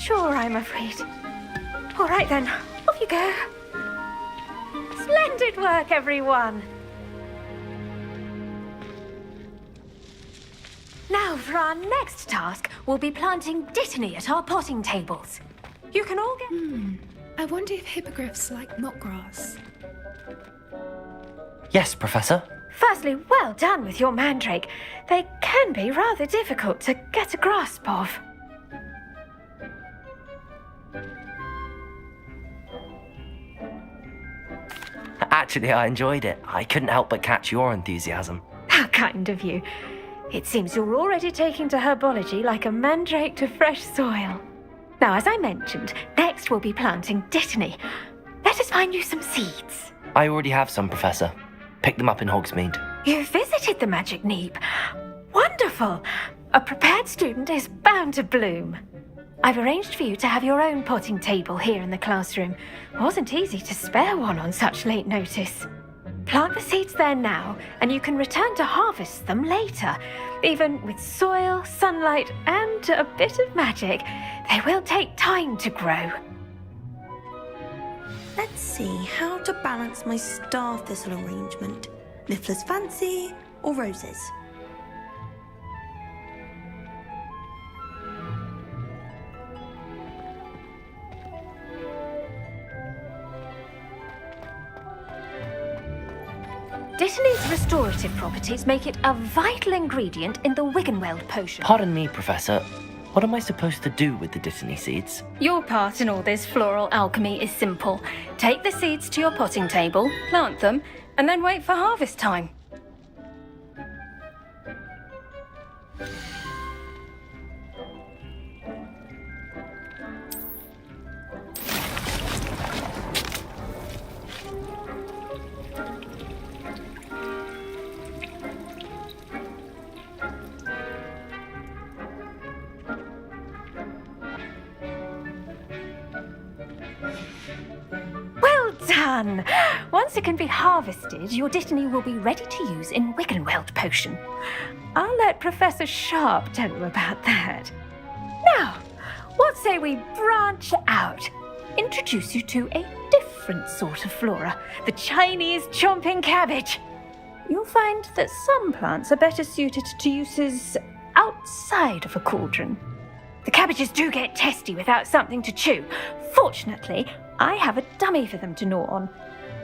chore, I'm afraid. All right then, off you go. Splendid work, everyone. Now, for our next task, we'll be planting dittany at our potting tables. You can all get... I wonder if hippogriffs like knotgrass. Yes, Professor. Firstly, well done with your mandrake. They can be rather difficult to get a grasp of. Actually, I enjoyed it. I couldn't help but catch your enthusiasm. How kind of you. It seems you're already taking to herbology like a mandrake to fresh soil. Now, as I mentioned, next we'll be planting dittany. Let us find you some seeds. I already have some, Professor. Picked them up in Hogsmeade. You visited the Magic Neep. Wonderful! A prepared student is bound to bloom. I've arranged for you to have your own potting table here in the classroom. Wasn't easy to spare one on such late notice. Plant the seeds there now, and you can return to harvest them later. Even with soil, sunlight, and a bit of magic, they will take time to grow. Let's see how to balance my star thistle arrangement. Niffler's fancy or roses? Dittany's restorative properties make it a vital ingredient in the Wiggenweld potion. Pardon me, Professor. What am I supposed to do with the dittany seeds? Your part in all this floral alchemy is simple. Take the seeds to your potting table, plant them, and then wait for harvest time. Well done! Once it can be harvested, your dittany will be ready to use in Wiggenweld potion. I'll let Professor Sharp tell you about that. Now, what say we branch out? Introduce you to a different sort of flora, the Chinese chomping cabbage. You'll find that some plants are better suited to uses outside of a cauldron. The cabbages do get testy without something to chew. Fortunately, I have a dummy for them to gnaw on.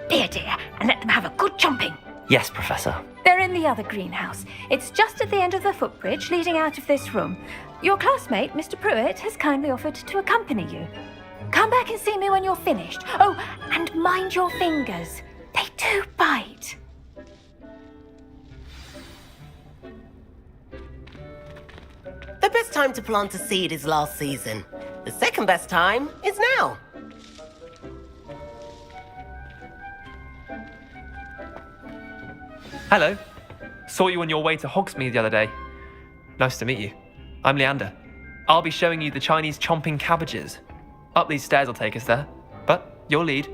Be a dear and let them have a good chomping. Yes, Professor. They're in the other greenhouse. It's just at the end of the footbridge leading out of this room. Your classmate, Mr. Pruitt, has kindly offered to accompany you. Come back and see me when you're finished. Oh, and mind your fingers. They do bite. The best time to plant a seed is last season. The second best time is now. Hello. Saw you on your way to Hogsmeade the other day. Nice to meet you. I'm Leander. I'll be showing you the Chinese chomping cabbages. Up these stairs will take us there, but you'll lead.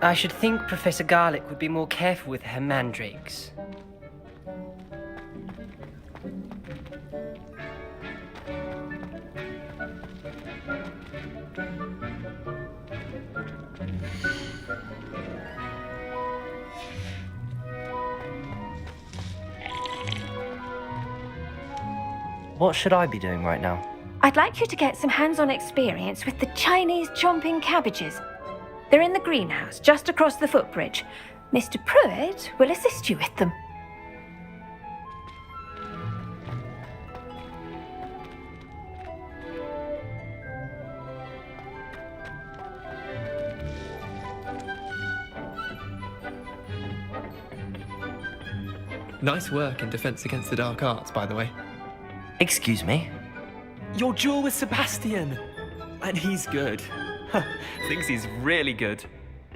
I should think Professor Garlick would be more careful with her mandrakes. What should I be doing right now? I'd like you to get some hands-on experience with the Chinese chomping cabbages. They're in the greenhouse, just across the footbridge. Mr. Pruitt will assist you with them. Nice work in Defense Against the Dark Arts, by the way. Excuse me? Your duel with Sebastian! And he's good. Thinks he's really good.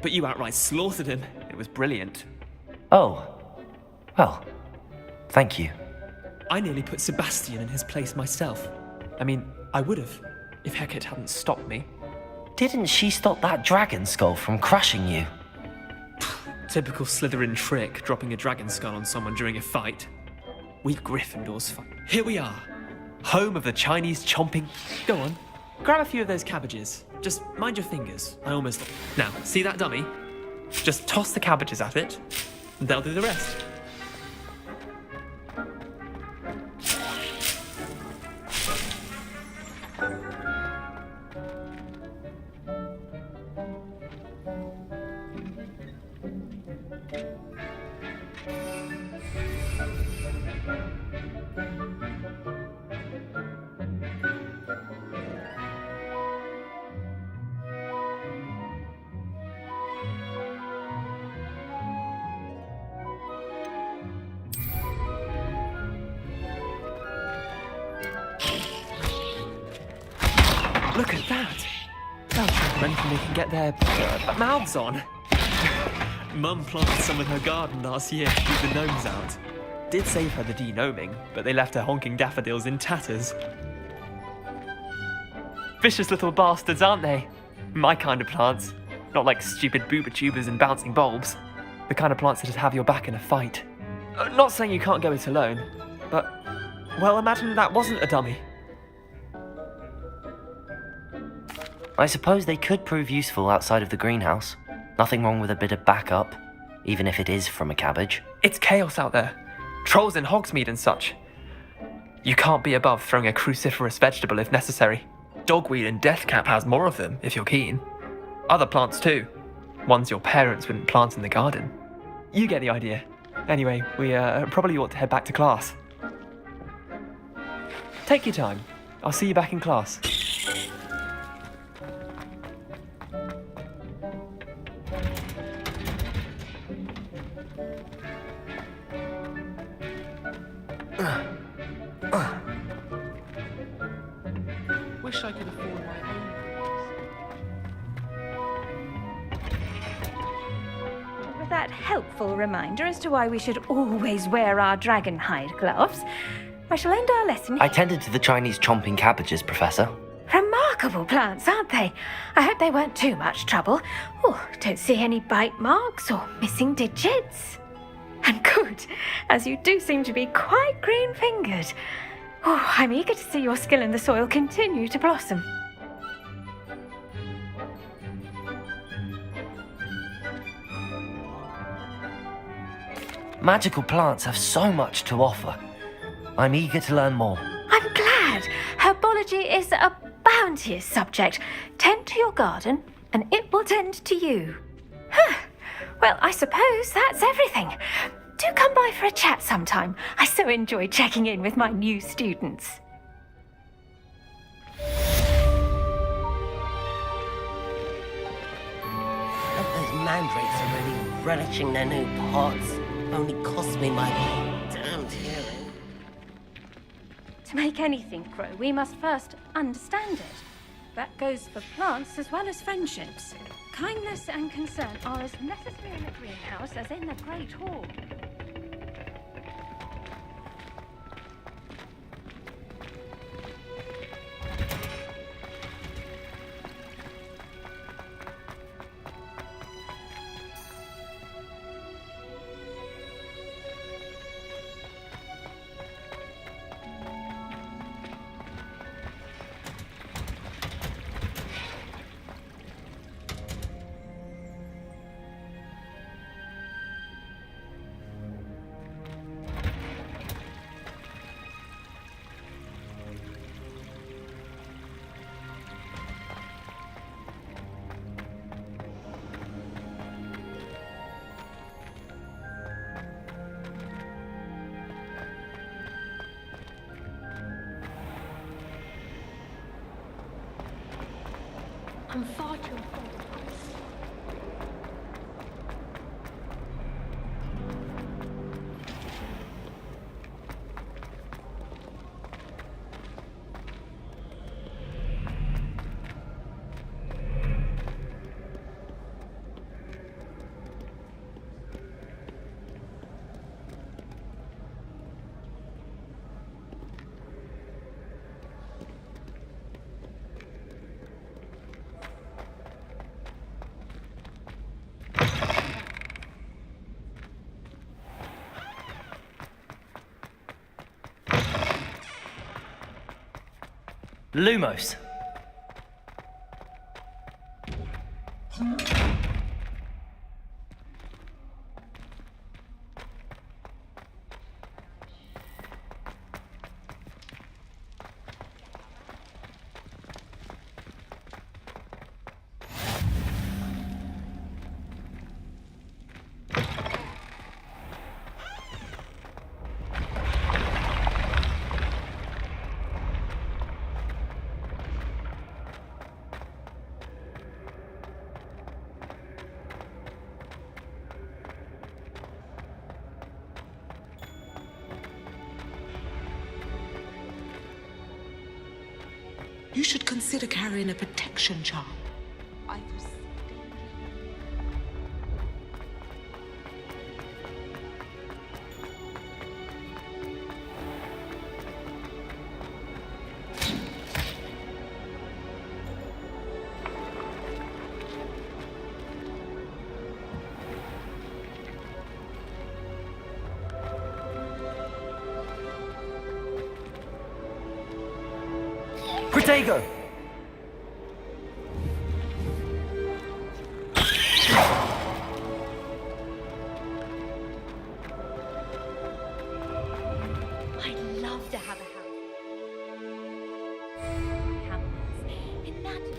But you outright slaughtered him. It was brilliant. Oh. Well, thank you. I nearly put Sebastian in his place myself. I mean, I would have, if Hecate hadn't stopped me. Didn't she stop that dragon skull from crushing you? Typical Slytherin trick, dropping a dragon skull on someone during a fight. We Gryffindors fight. Here we are, home of the Chinese chomping. Go on, grab a few of those cabbages. Just mind your fingers. I almost. Now, see that dummy? Just toss the cabbages at it, and they'll do the rest. Look at that! They'll trample anything they can get their mouths on. Mum planted some in her garden last year to keep the gnomes out. Did save her the de-gnoming, but they left her honking daffodils in tatters. Vicious little bastards, aren't they? My kind of plants. Not like stupid booba tubers and bouncing bulbs. The kind of plants that'd have your back in a fight. Not saying you can't go it alone, but, well, imagine that wasn't a dummy. I suppose they could prove useful outside of the greenhouse. Nothing wrong with a bit of backup, even if it is from a cabbage. It's chaos out there. Trolls in Hogsmeade and such. You can't be above throwing a cruciferous vegetable if necessary. Dogweed and deathcap has more of them, if you're keen. Other plants too. Ones your parents wouldn't plant in the garden. You get the idea. Anyway, we probably ought to head back to class. Take your time. I'll see you back in class. Wish I could afford my own. With that helpful reminder as to why we should always wear our dragon hide gloves, I shall end our lesson I here. tended to the Chinese chomping cabbages, Professor. Remarkable plants, aren't they? I hope they weren't too much trouble. Oh, don't see any bite marks or missing digits. And good, as you do seem to be quite green-fingered. Oh, I'm eager to see your skill in the soil continue to blossom. Magical plants have so much to offer. I'm eager to learn more. I'm glad. Herbology is a bounteous subject. Tend to your garden, and it will tend to you. Well, I suppose that's everything. Do come by for a chat sometime. I so enjoy checking in with my new students. Those mandrakes are really relishing their new pots. Only cost me my damned hearing. To make anything grow, we must first understand it. That goes for plants as well as friendships. Kindness and concern are as necessary in the greenhouse as in the Great Hall. I'm far too old. Lumos. You should consider carrying a protection charm. Protego! I'd love to have a house. Imagine.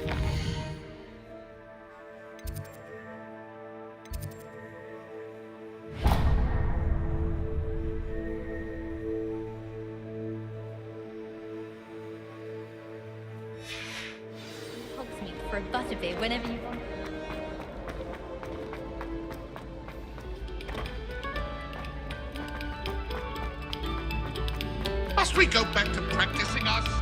Hogsmeade for a butterbeer whenever you want. Must we go back to practicing our skills?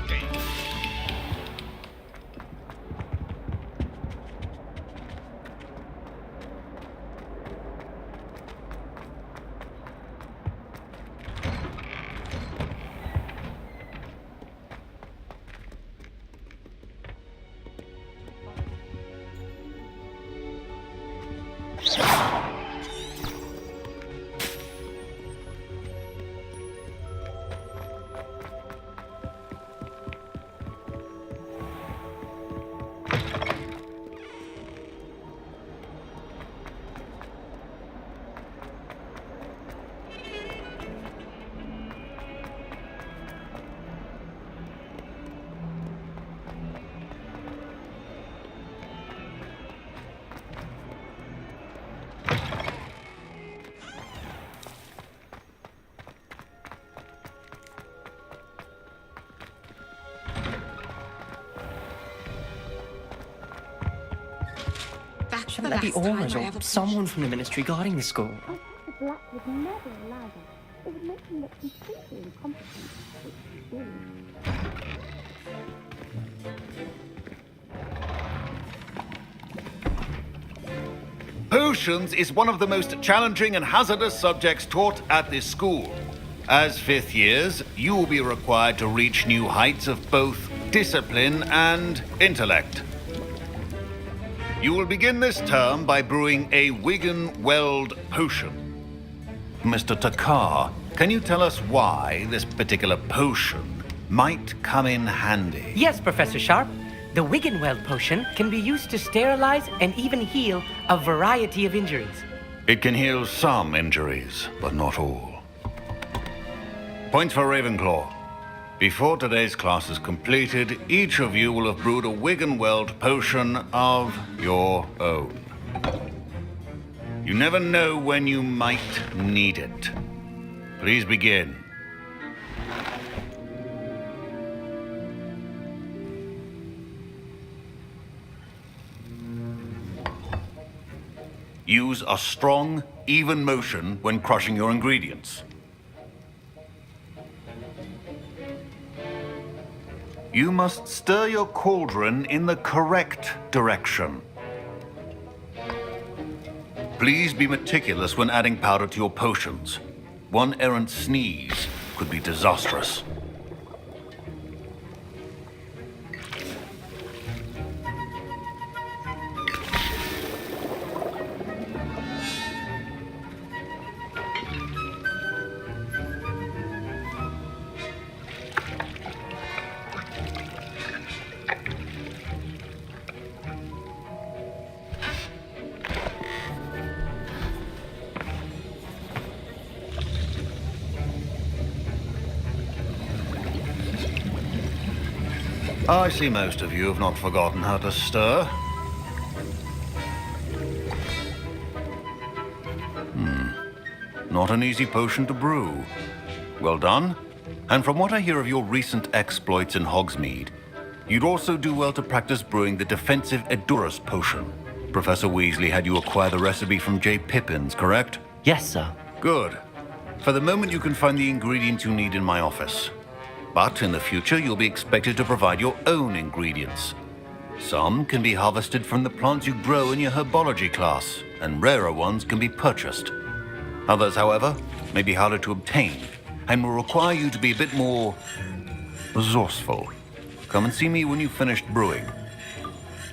Shouldn't there be aurors or someone from the ministry guarding the school? Black would never allow that. It would make him look completely incompetent. Potions is one of the most challenging and hazardous subjects taught at this school. As fifth years, you will be required to reach new heights of both discipline and intellect. You will begin this term by brewing a Wiggenweld potion. Mr. Takar, can you tell us why this particular potion might come in handy? Yes, Professor Sharp. The Wiggenweld potion can be used to sterilize and even heal a variety of injuries. It can heal some injuries, but not all. Points for Ravenclaw. Before today's class is completed, each of you will have brewed a Wiggenweld potion of your own. You never know when you might need it. Please begin. Use a strong, even motion when crushing your ingredients. You must stir your cauldron in the correct direction. Please be meticulous when adding powder to your potions. One errant sneeze could be disastrous. I see most of you have not forgotten how to stir. Not an easy potion to brew. Well done. And from what I hear of your recent exploits in Hogsmeade, you'd also do well to practice brewing the defensive Edurus potion. Professor Weasley had you acquire the recipe from J. Pippin's, correct? Yes, sir. Good. For the moment, you can find the ingredients you need in my office. But in the future, you'll be expected to provide your own ingredients. Some can be harvested from the plants you grow in your herbology class, and rarer ones can be purchased. Others, however, may be harder to obtain, and will require you to be a bit more resourceful. Come and see me when you've finished brewing,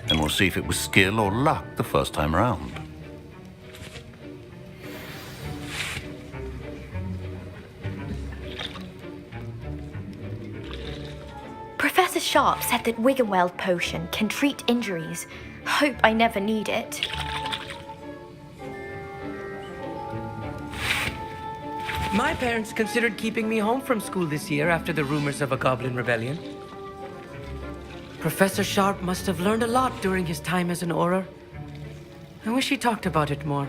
and we'll see if it was skill or luck the first time around. Professor Sharp said that Wiggenweld potion can treat injuries. Hope I never need it. My parents considered keeping me home from school this year after the rumors of a goblin rebellion. Professor Sharp must have learned a lot during his time as an Auror. I wish he talked about it more.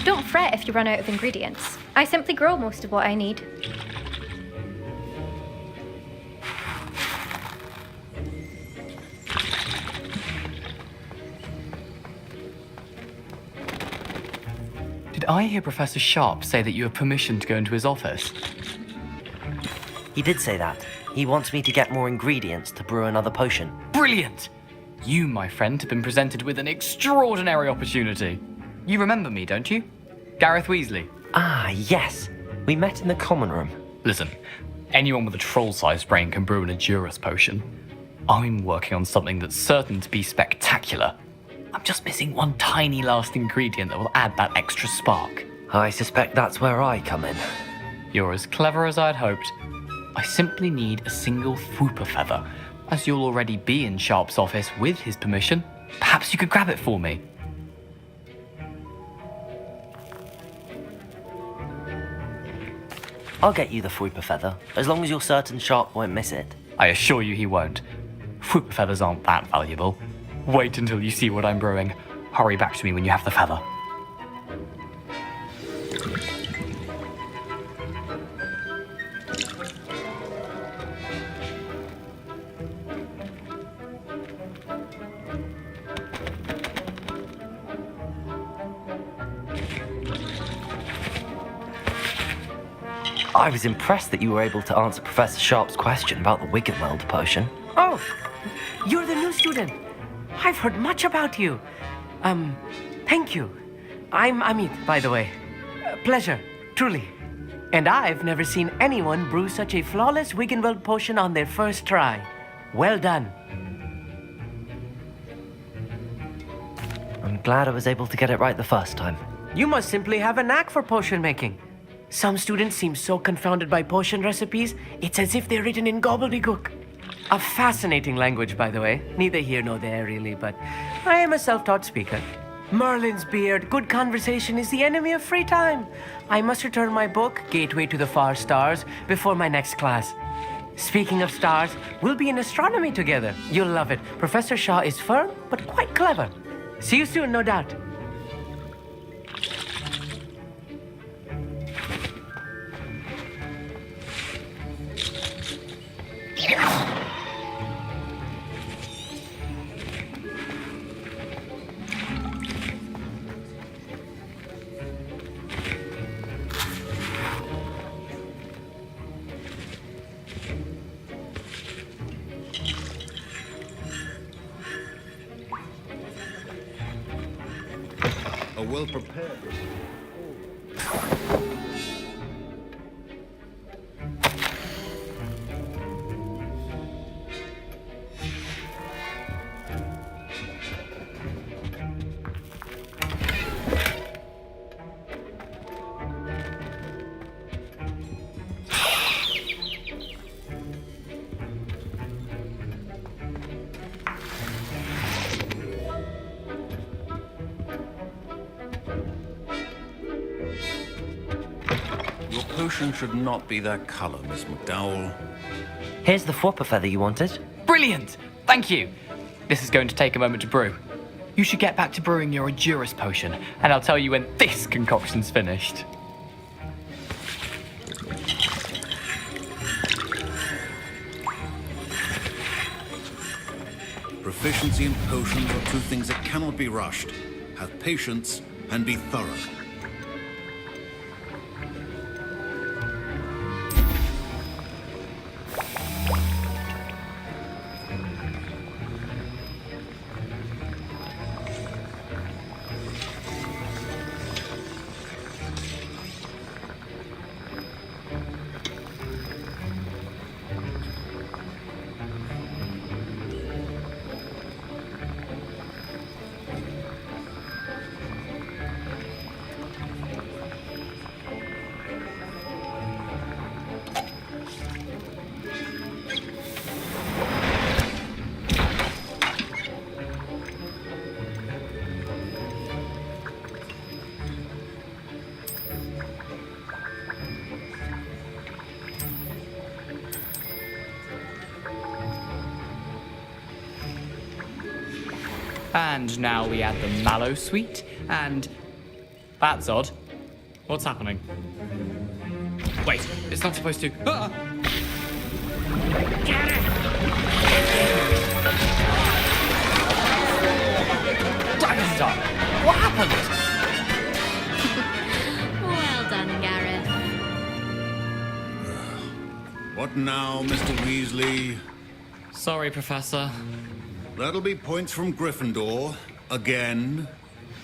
Don't fret if you run out of ingredients. I simply grow most of what I need. Did I hear Professor Sharp say that you have permission to go into his office? He did say that. He wants me to get more ingredients to brew another potion. Brilliant! You, my friend, have been presented with an extraordinary opportunity. You remember me, don't you? Gareth Weasley. Ah, yes. We met in the common room. Listen, anyone with a troll-sized brain can brew an Edurus potion. I'm working on something that's certain to be spectacular. I'm just missing one tiny last ingredient that will add that extra spark. I suspect that's where I come in. You're as clever as I'd hoped. I simply need a single Fwooper feather. As you'll already be in Sharp's office with his permission, perhaps you could grab it for me. I'll get you the Fwooper feather, as long as you're certain Sharp won't miss it. I assure you he won't. Fwooper feathers aren't that valuable. Wait until you see what I'm brewing. Hurry back to me when you have the feather. I was impressed that you were able to answer Professor Sharp's question about the Wiggenweld potion. Oh, you're the new student. I've heard much about you. Thank you. I'm Amit, by the way. Pleasure, truly. And I've never seen anyone brew such a flawless Wiggenweld potion on their first try. Well done. I'm glad I was able to get it right the first time. You must simply have a knack for potion making. Some students seem so confounded by potion recipes, it's as if they're written in gobbledygook. A fascinating language, by the way. Neither here nor there, really, but I am a self-taught speaker. Merlin's beard, good conversation is the enemy of free time. I must return my book, Gateway to the Far Stars, before my next class. Speaking of stars, we'll be in astronomy together. You'll love it. Professor Shaw is firm, but quite clever. See you soon, no doubt. Well prepared. potion should not be that color, Miss McDowell. Here's the Fwopper feather you wanted. Brilliant! Thank you! This is going to take a moment to brew. You should get back to brewing your Endurus potion, and I'll tell you when this concoction's finished. Proficiency in potions are two things that cannot be rushed. Have patience and be thorough. And now we add the mallow sweet, and... That's odd. What's happening? Wait, it's not supposed to... Ah! Dragon Star! What happened? Well done, Gareth. What now, Mr. Weasley? Sorry, Professor. That'll be points from Gryffindor. Again.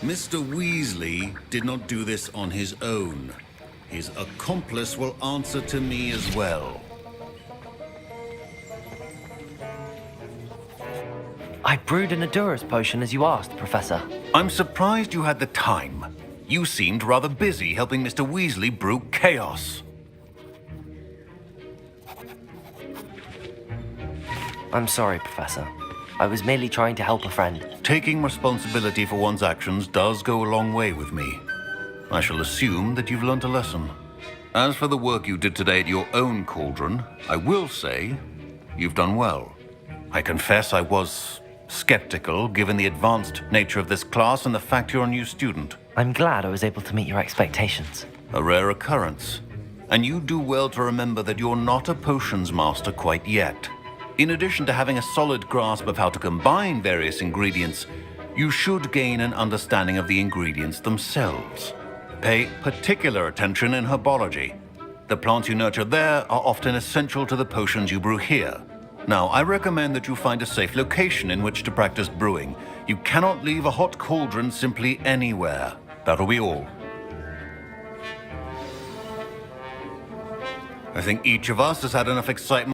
Mr. Weasley did not do this on his own. His accomplice will answer to me as well. I brewed an Endurus potion as you asked, Professor. I'm surprised you had the time. You seemed rather busy helping Mr. Weasley brew chaos. I'm sorry, Professor. I was merely trying to help a friend. Taking responsibility for one's actions does go a long way with me. I shall assume that you've learnt a lesson. As for the work you did today at your own cauldron, I will say you've done well. I confess I was skeptical, given the advanced nature of this class and the fact you're a new student. I'm glad I was able to meet your expectations. A rare occurrence. And you do well to remember that you're not a potions master quite yet. In addition to having a solid grasp of how to combine various ingredients, you should gain an understanding of the ingredients themselves. Pay particular attention in herbology. The plants you nurture there are often essential to the potions you brew here. Now, I recommend that you find a safe location in which to practice brewing. You cannot leave a hot cauldron simply anywhere. That'll be all. I think each of us has had enough excitement